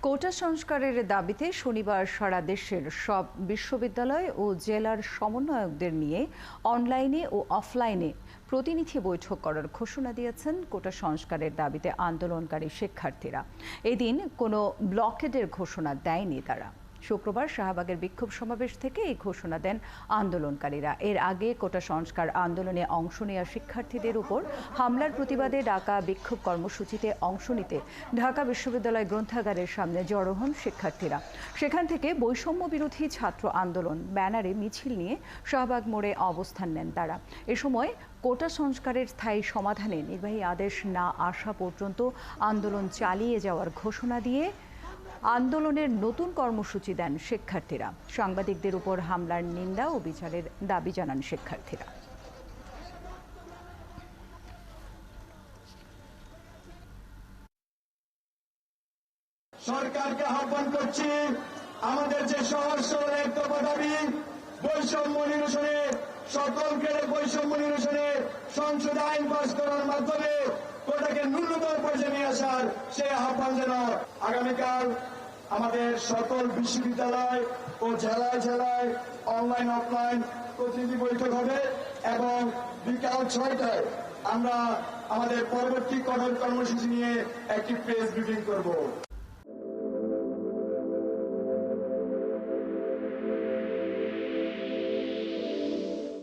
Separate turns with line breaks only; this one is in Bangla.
কোটা সংস্কারের দাবিতে শনিবার সারা দেশের সব বিশ্ববিদ্যালয় ও জেলার সমন্বয়কদের নিয়ে অনলাইনে ও অফলাইনে প্রতিনিধি বৈঠক করার ঘোষণা দিয়েছেন কোটা সংস্কারের দাবিতে আন্দোলনকারী শিক্ষার্থীরা। এদিন কোনো ব্লকেডের ঘোষণা দেয়নি তারা। শুক্রবার শাহবাগের বিক্ষোভ সমাবেশ থেকে এই ঘোষণা দেন আন্দোলনকারীরা। এর আগে কোটা সংস্কার আন্দোলনে অংশ নেওয়া শিক্ষার্থীদের উপর হামলার প্রতিবাদে ডাকা বিক্ষোভ কর্মসূচিতে অংশ নিতে ঢাকা বিশ্ববিদ্যালয় গ্রন্থাগারের সামনে জড়ো হন শিক্ষার্থীরা। সেখান থেকে বৈষম্য বিরোধী ছাত্র আন্দোলন ব্যানারে মিছিল নিয়ে শাহবাগ মোড়ে অবস্থান নেন তারা। এ সময় কোটা সংস্কারের স্থায়ী সমাধানে নির্বাহী আদেশ না আসা পর্যন্ত আন্দোলন চালিয়ে যাওয়ার ঘোষণা দিয়ে আন্দোলনের নতুন কর্মসূচি দেন শিক্ষার্থীরা। সাংবাদিকদের উপর হামলার নিন্দা ও বিচারের দাবি জানান শিক্ষার্থীরা।
সরকারকে আহ্বান করছি, আমাদের যে সহজ সরল এক দফা দাবি বৈষম্য নিরসনে, সকল গ্রেডের বৈষম্য নিরসনে সংসদ আইন পাস করার মাধ্যমে কোটাকে ন্যূনতম পর্যায়ে নিয়ে আসার সেই আহ্বান যেন আগামীকাল আমাদের সকল বিশ্ববিদ্যালয় ও জেলায় জেলায় অনলাইন অফলাইন প্রতিনিধি বৈঠক হবে এবং বিকাল 6টায় আমরা আমাদের পরবর্তী কঠোর কর্মসূচি নিয়ে একটি প্রেস ব্রিফিং করব।